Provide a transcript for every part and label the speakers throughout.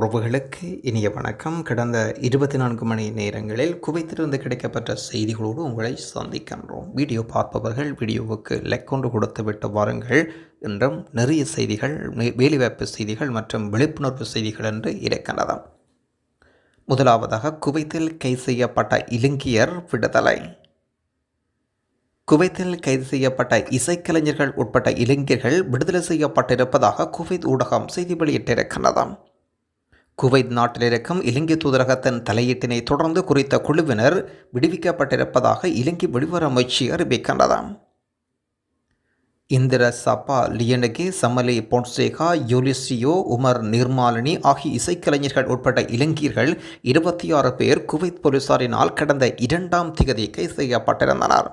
Speaker 1: உறவுகளுக்கு இனிய வணக்கம். கடந்த 24 மணி நேரங்களில் குவைத்திலிருந்து கிடைக்கப்பட்ட செய்திகளோடு உங்களை சந்திக்கின்றோம். வீடியோ பார்ப்பவர்கள் வீடியோவுக்கு லைக் கொண்டு கொடுத்துவிட்டு வாருங்கள். இன்றும் நிறைய செய்திகள், வேலைவாய்ப்பு செய்திகள் மற்றும் விழிப்புணர்வு செய்திகள் என்று இருக்கின்றன. முதலாவதாக, குவைத்தில் கைது செய்யப்பட்ட இலங்கையர் விடுதலை. குவைத்தில் கைது செய்யப்பட்ட இசைக்கலைஞர்கள் உட்பட்ட இளைஞர்கள் விடுதலை செய்யப்பட்டிருப்பதாக குவைத் ஊடகம் செய்தி வெளியிட்டிருக்கின்றது. குவைத் நாட்டில் இருக்கும் இலங்கை தூதரகத்தின் தலையீட்டினை தொடர்ந்து குறித்த குழுவினர் விடுவிக்கப்பட்டிருப்பதாக இலங்கை வெளியுறவு அமைச்சு அறிவிக்கின்றது. இந்திர சப்பா லியனகே, சமலி பொன்சேகா, யூலிசியோ, உமர் நிர்மாலினி ஆகிய இசைக்கலைஞர்கள் உட்பட்ட இலங்கையர்கள் 26 பேர் குவைத் போலீசாரினால் கடந்த 2ஆம் திகதி கைது செய்யப்பட்டிருந்தனர்.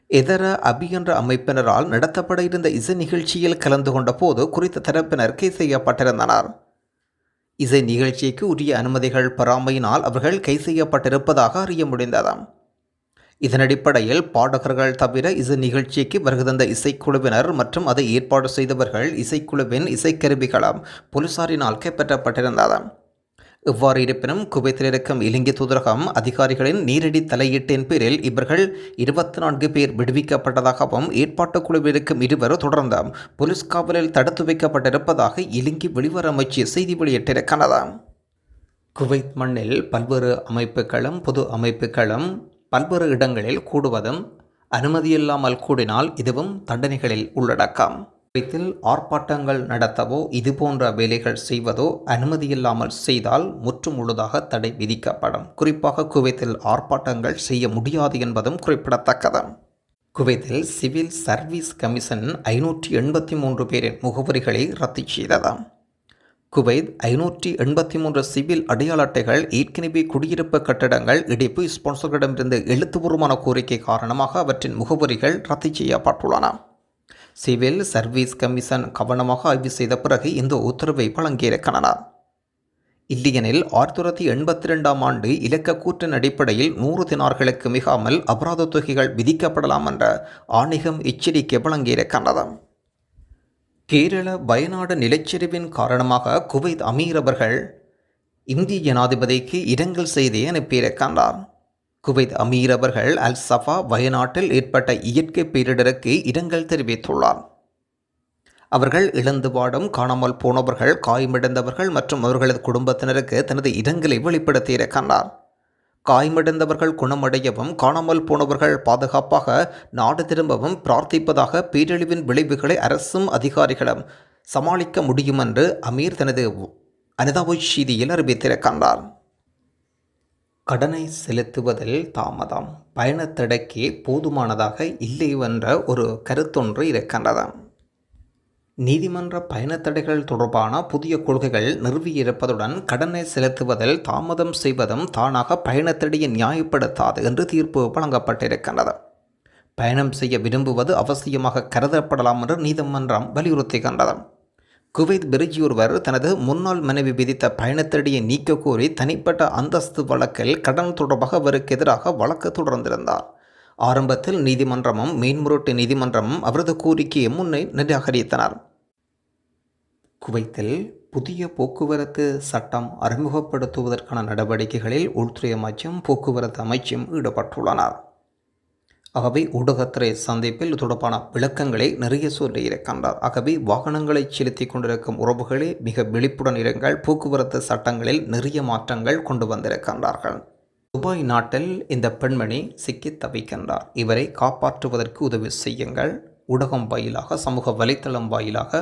Speaker 1: இதர அபி என்ற அமைப்பினரால் நடத்தப்பட இருந்த இசை நிகழ்ச்சியில் கலந்து கொண்ட போது குறித்த தரப்பினர் கைது செய்யப்பட்டிருந்தனர். இசை நிகழ்ச்சிக்கு உரிய அனுமதிகள் பெறாமையினால் அவர்கள் கைது செய்யப்பட்டிருப்பதாக அறிய முடிந்தது. இதனடிப்படையில் பாடகர்கள் தவிர இசை நிகழ்ச்சிக்கு வருகை தந்த இசைக்குழுவினர் மற்றும் அதை ஏற்பாடு செய்தவர்கள் இசைக்குழுவின் இசைக்கருவிகளும் போலீசாரினால் கைப்பற்றப்பட்டிருந்தது. இவ்வாறு இருப்பினும் குவைத்தில் இருக்கும் இலங்கை தூதரகம் அதிகாரிகளின் நேரடி தலையீட்டின் பேரில் இவர்கள் 24 பேர் விடுவிக்கப்பட்டதாகவும் ஏற்பாட்டுக் குழுவில் இருக்கும் 2 தொடர்ந்து போலீஸ் காவலில் தடுத்து வைக்கப்பட்டிருப்பதாக இலங்கை வெளியுறவு அமைச்சு செய்தி வெளியிட்டிருக்கிறது. குவைத் மண்ணில் பல்வேறு அமைப்புகளும் பொது அமைப்புகளும் பல்வேறு இடங்களில் கூடுவதும் அனுமதியில்லாமல் கூடினால் இதுவும் தண்டனைகளில் உள்ளடக்கம். குவைத்தில் ஆர்ப்பாட்டங்கள் நடத்தவோ இதுபோன்ற வேலைகள் செய்வதோ அனுமதியில்லாமல் செய்தால் முற்றுமுழுதாக தடை விதிக்கப்படும். குறிப்பாக குவைத்தில் ஆர்ப்பாட்டங்கள் செய்ய முடியாது என்பதும் குறிப்பிடத்தக்கது. குவைத்தில் சிவில் சர்வீஸ் கமிஷன் 583 பேரின் முகவரிகளை ரத்து செய்தது. குவைத் 583 சிவில் அடையாள அட்டைகள் ஏற்கனவே குடியிருப்பு கட்டடங்கள் இடிப்பு ஸ்பான்சர்களிடமிருந்து எழுத்துப்பூர்வமான கோரிக்கை காரணமாக அவற்றின் முகவரிகள் ரத்து செய்யப்பட்டுள்ளன. சிவில் சர்வீஸ் கமிஷன் கவனமாக ஆய்வு செய்த பிறகு இந்த உத்தரவை வழங்கியிருக்கின்றனர். இல்லையெனில் 1982ஆம் ஆண்டு இலக்க கூற்றின் அடிப்படையில் 100 தினார்களுக்கு மிகாமல் அபராத தொகைகள் விதிக்கப்படலாம் என்ற ஆணையம் எச்சரிக்கை வழங்கியிருக்கின்றது. கேரள வயநாடு நிலச்சரிவின் காரணமாக குவைத் அமீர் அவர்கள் இந்திய ஜனாதிபதிக்கு இரங்கல் செய்தியை அனுப்பியிருக்கின்றார். குவைத் அமீர் அவர்கள் அல் சஃபா வயநாட்டில் ஏற்பட்ட இயற்கை பேரிடருக்கு இரங்கல் தெரிவித்துள்ளார். அவர்கள் இழந்து வாடும், காணாமல் போனவர்கள், காயமடைந்தவர்கள் மற்றும் அவர்களது குடும்பத்தினருக்கு தனது இரங்கலை வெளிப்படுத்தியிருக்கின்றார். காயமடைந்தவர்கள் குணமடையவும் காணாமல் போனவர்கள் பாதுகாப்பாக நாடு திரும்பவும் பிரார்த்திப்பதாக பேரழிவின் விளைவுகளை அரசும் அதிகாரிகளும் சமாளிக்க முடியும் என்று அமீர் தனது அனுதாப செய்தியில் அறிவித்திருக்கின்றார். கடனை செலுத்துவதில் தாமதம் பயணத்தடைக்கு போதுமானதாக இல்லை என்ற ஒரு கருத்தொன்று இருக்கின்றது. நீதிமன்ற பயணத்தடைகள் தொடர்பான புதிய கொள்கைகள் நிறுவியிருப்பதுடன் கடனை செலுத்துவதில் தாமதம் செய்வதும் தானாக பயணத்தடையை நியாயப்படுத்தாது என்று தீர்ப்பு வழங்கப்பட்டிருக்கின்றது. பயணம் செய்ய விரும்புவது அவசியமாக கருதப்படலாம் என்று நீதிமன்றம் வலியுறுத்துகின்றது. குவைத் பெருஜியொருவர் தனது முன்னாள் மனைவி விதித்த பயணத்தடையை நீக்க கோரி தனிப்பட்ட அந்தஸ்து வழக்கில் கடன் தொடர்பாக அவருக்கு எதிராக வழக்கு தொடர்ந்திருந்தார். ஆரம்பத்தில் நீதிமன்றமும் மேன்முறையீட்டு நீதிமன்றமும் அவரது கோரிக்கையை முன்னே நிராகரித்தனர். குவைத்தில் புதிய போக்குவரத்து சட்டம் அறிமுகப்படுத்துவதற்கான நடவடிக்கைகளில் உள்துறை அமைச்சும் போக்குவரத்து அமைச்சும் ஈடுபட்டுள்ளனர். ஆகவே ஊடகத்துறை சந்திப்பில் தொடர்பான விளக்கங்களை நிறைய சொல்லியிருக்கின்றார். ஆகவே வாகனங்களை செலுத்தி கொண்டிருக்கும் உறவுகளே மிக விழிப்புடன் இருங்கள். போக்குவரத்து சட்டங்களில் நிறைய மாற்றங்கள் கொண்டு வந்திருக்கின்றார்கள். துபாய் நாட்டில் இந்த பெண்மணி சிக்கி தவிக்கின்றார். இவரை காப்பாற்றுவதற்கு உதவி செய்யுங்கள். ஊடகம் வாயிலாக, சமூக வலைத்தளம் வாயிலாக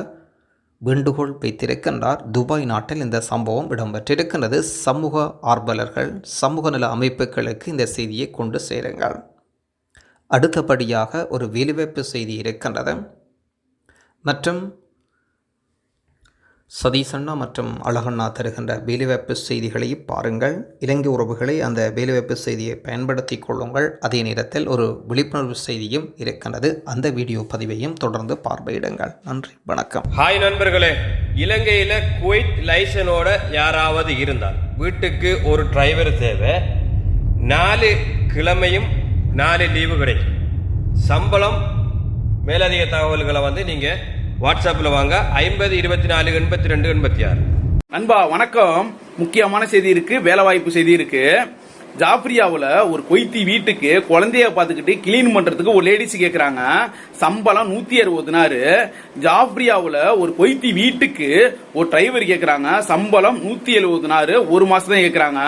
Speaker 1: வேண்டுகோள் வைத்திருக்கின்றார். துபாய் நாட்டில் இந்த சம்பவம் இடம்பெற்றிருக்கின்றது. சமூக ஆர்வலர்கள், சமூக நல அமைப்புகளுக்கு இந்த செய்தியை கொண்டு சேருங்கள். அடுத்தபடியாக ஒரு வேலைவாய்ப்பு செய்தி இருக்கின்றது. மற்றும் சதீசண்ணா மற்றும் அழகண்ணா தருகின்ற வேலைவாய்ப்பு செய்திகளை பாருங்கள். இலங்கை உறவுகளை அந்த வேலைவாய்ப்பு செய்தியை பயன்படுத்தி கொள்ளுங்கள். அதே நேரத்தில் ஒரு விழிப்புணர்வு செய்தியும் இருக்கின்றது. அந்த வீடியோ பதிவையும் தொடர்ந்து பார்வையிடுங்கள். நன்றி, வணக்கம்.
Speaker 2: ஹாய் நண்பர்களே, இலங்கையில் குவைத் லைசனோட யாராவது இருந்தால் வீட்டுக்கு ஒரு டிரைவர் தேவை. 4 கிழமையும் 4 லீவு கிடைக்கும். சம்பளம் மேலதிக தகவல்களை நீங்கள் வாட்ஸ்அப்பில் வாங்க. 50 24 82 86.
Speaker 3: நண்பா வணக்கம். முக்கியமான செய்தி இருக்கு, வேலைவாய்ப்பு செய்தி இருக்கு. ஜாஃப்ரியாவில் ஒரு கொய்த்தி வீட்டுக்கு குழந்தைய பார்த்துக்கிட்டு கிளீன் பண்றதுக்கு ஒரு லேடிஸ் கேட்கறாங்க. சம்பளம் 160 நாரு. ஜாஃப்ரியாவில் ஒரு கொய்த்தி வீட்டுக்கு ஒரு டிரைவர் கேட்கறாங்க. சம்பளம் 170 நாரு. ஒரு மாசம் தான் கேட்கறாங்க.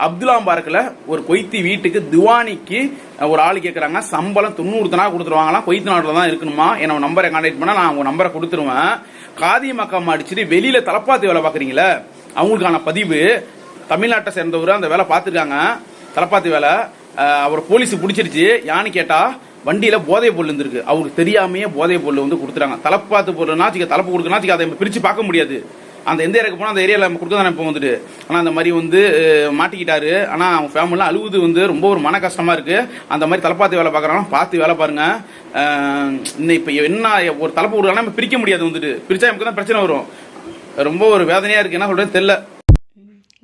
Speaker 3: அப்துல்லாம் பார்க்கல ஒரு கொய்த்தி வீட்டுக்கு திவானிக்கு ஒரு ஆள் கேட்கறாங்க. சம்பளம் 90 தினார் கொடுத்துருவாங்களாம். கொய்த்து நாட்டில் தான் இருக்கணுமா. என்ன நம்பரை கான்டாக்ட் பண்ணா நான் உங்க நம்பரை கொடுத்துருவேன். காதி மக்கம் அடிச்சுட்டு வெளியில தலப்பாத்து வேலை பாக்குறீங்களா, அவங்களுக்கான பதிவு. தமிழ்நாட்டை சேர்ந்தவர் அந்த வேலை பார்த்துருக்காங்க, தலப்பாத்து வேலை. அவர் போலீஸ் பிடிச்சிருச்சு. யான்னு கேட்டா வண்டியில போதை பொருள் இருந்திருக்கு. அவருக்கு தெரியாமையே போதை பொருள் வந்து கொடுத்துறாங்க. தலப்பாத்து பொருள்னா தலைப்பு கொடுக்கணும், அதை பிரிச்சு பார்க்க முடியாது. அந்த எந்த ஏரியாவுக்கு போனால் அந்த ஏரியாவில் நம்ம கொடுக்க தானே இப்போ வந்துட்டு. ஆனால் அந்த மாதிரி வந்து மாட்டிக்கிட்டாரு. ஆனால் அவங்க ஃபேமிலிலாம் அழுவுது வந்து ரொம்ப ஒரு மன கஷ்டமா இருக்கு. அந்த மாதிரி தலப்பாத்து வேலை பார்க்குறாங்க, பார்த்து வேலை பாருங்க. இன்னும் இப்போ என்ன ஒரு தலைப்பு கொடுக்கலாம் நம்ம பிரிக்க முடியாது வந்துட்டு. பிரிச்சா நமக்கு தான் பிரச்சனை வரும். ரொம்ப ஒரு வேதனையா இருக்கு. என்ன சொல்றேன்னு தெரியல.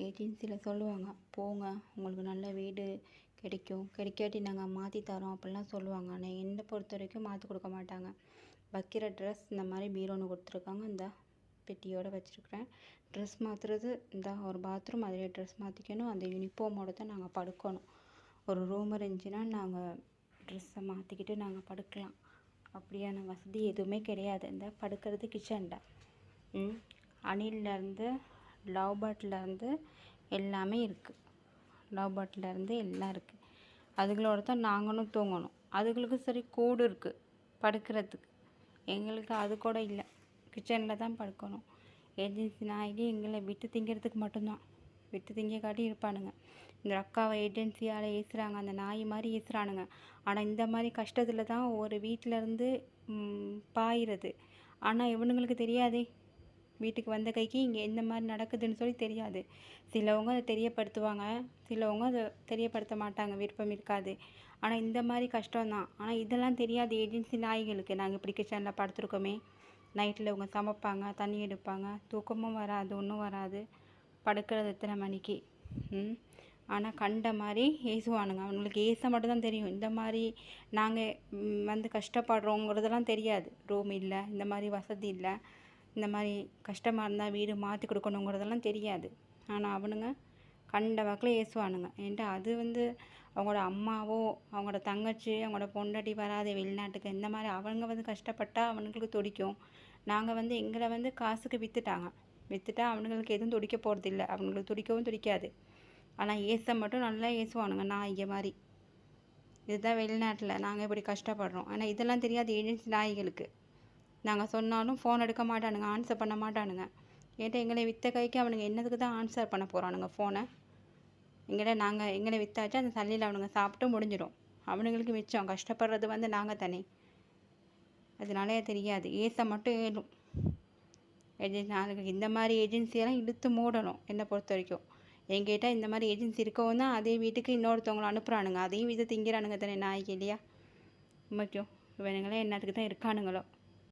Speaker 4: ஏஜென்சியில் சொல்லுவாங்க, போங்க உங்களுக்கு நல்ல வீடு கிடைக்கும், கிடைக்காட்டி நாங்கள் மாற்றி தரோம் அப்படிலாம் சொல்லுவாங்க. ஆனால் என்னை பொறுத்த வரைக்கும் மாற்றி கொடுக்க மாட்டாங்க. வைக்கிற ட்ரெஸ் இந்த மாதிரி பீரோன்னு கொடுத்துருக்காங்க, இந்த பெட்டியோடு வச்சுருக்கிறேன். ட்ரெஸ் மாற்றுறது இந்த ஒரு பாத்ரூம், அதிலே ட்ரெஸ் மாற்றிக்கணும். அந்த யூனிஃபார்மோடு தான் நாங்கள் படுக்கணும். ஒரு ரூம் இருந்துச்சுன்னா நாங்கள் ட்ரெஸ்ஸை மாற்றிக்கிட்டு நாங்கள் படுக்கலாம். அப்படியான வசதி எதுவுமே கிடையாது. இந்த படுக்கிறது கிச்சனில் அணிலேருந்து லவ் பேர்ட்லேருந்து எல்லாமே இருக்குது. லவ் பேர்ட்லேருந்து எல்லாம் இருக்குது. அதுகளோட தான் நாங்களும் தூங்கணும். அதுகளுக்கு சரி கூடு இருக்குது படுக்கிறதுக்கு. எங்களுக்கு அது கூட இல்லை, கிச்சனில் தான் படுக்கணும். ஏஜென்சி நாய்க்கு எங்களை விட்டு திங்கிறதுக்கு மட்டும்தான், விட்டு திங்க காட்டி இருப்பானுங்க. இந்த அக்காவை ஏஜென்சியால் ஏசுகிறாங்க, அந்த நாய் மாதிரி ஏசுகிறானுங்க. ஆனால் இந்த மாதிரி கஷ்டத்தில் தான் ஒரு வீட்டிலேருந்து பாயிறது. ஆனால் இவனுங்களுக்கு தெரியாதே, வீட்டுக்கு வந்த கைக்கு இங்கே எந்த மாதிரி நடக்குதுன்னு சொல்லி தெரியாது. சிலவங்க அதை தெரியப்படுத்துவாங்க, சிலவங்க அதை தெரியப்படுத்த மாட்டாங்க, விருப்பம் இருக்காது. ஆனால் இந்த மாதிரி கஷ்டம்தான். ஆனால் இதெல்லாம் தெரியாது ஏஜென்சி நாய்களுக்கு. நாங்கள் இப்படி கிச்சனில் படுத்துருக்கோமே, நைட்டில் இவங்க சமைப்பாங்க, தண்ணி எடுப்பாங்க, தூக்கமும் வராது, ஒன்றும் வராது. படுக்கிறது எத்தனை மணிக்கு. ஆனால் கண்ட மாதிரி ஏசுவானுங்க. அவங்களுக்கு ஏச மட்டும்தான் தெரியும். இந்த மாதிரி நாங்கள் வந்து கஷ்டப்படுறோங்கிறதெல்லாம் தெரியாது. ரூம் இல்லை, இந்த மாதிரி வசதி இல்லை, இந்த மாதிரி கஷ்டமாக இருந்தால் வீடு மாற்றி கொடுக்கணுங்கிறதெல்லாம் தெரியாது. ஆனால் அவனுங்க கண்ட வாக்கில் ஏசுவானுங்க. ஏன்ட்டு அது வந்து அவங்களோட அம்மாவோ அவங்களோட தங்கச்சி அவங்களோட பொண்டாட்டி வராது வெளிநாட்டுக்கு, இந்த மாதிரி அவங்க வந்து கஷ்டப்பட்டால் அவனுங்களுக்கு துடிக்கும். நாங்கள் வந்து எங்களை வந்து காசுக்கு விற்றுட்டா அவனுங்களுக்கு எதுவும் துடிக்க போகிறதில்ல, அவங்களுக்கு துடிக்கவும் துடிக்காது. ஆனால் ஏச மட்டும் நல்லா ஏசுவானுங்க நாய்ங்க மாதிரி. இதுதான் வெளிநாட்டில் நாங்கள் இப்படி கஷ்டப்படுறோம். ஆனால் இதெல்லாம் தெரியாது ஏஜென்சி நாய்களுக்கு. நாங்கள் சொன்னாலும் ஃபோன் எடுக்க மாட்டானுங்க, ஆன்சர் பண்ண மாட்டானுங்க. ஏன்ட்ட எங்களை விற்ற கைக்கு அவனுங்க என்னதுக்கு தான் ஆன்சர் பண்ண போகிறானுங்க ஃபோனை. எங்களை விற்றாச்சு, அந்த சல்லியில் அவனுங்க சாப்பிட்டு முடிஞ்சிடும். அவனுங்களுக்கு மிச்சம் கஷ்டப்படுறது வந்து நாங்கள் தானே. அதனாலே தெரியாது, ஏச மட்டும் ஏழும். நாளைக்கு இந்த மாதிரி ஏஜென்சியெல்லாம் இழுத்து மூடணும் என்னை பொறுத்த வரைக்கும். எங்கிட்ட இந்த மாதிரி ஏஜென்சி இருக்கவும் தான் அதே வீட்டுக்கு இன்னொருத்தவங்களை அனுப்புகிறானுங்க. அதையும் இதை திங்கிறானுங்க தானே நாய்க்கு இல்லையா. முக்கியம் இவனுங்களே என்னத்துக்கு தான் இருக்கானுங்களோ.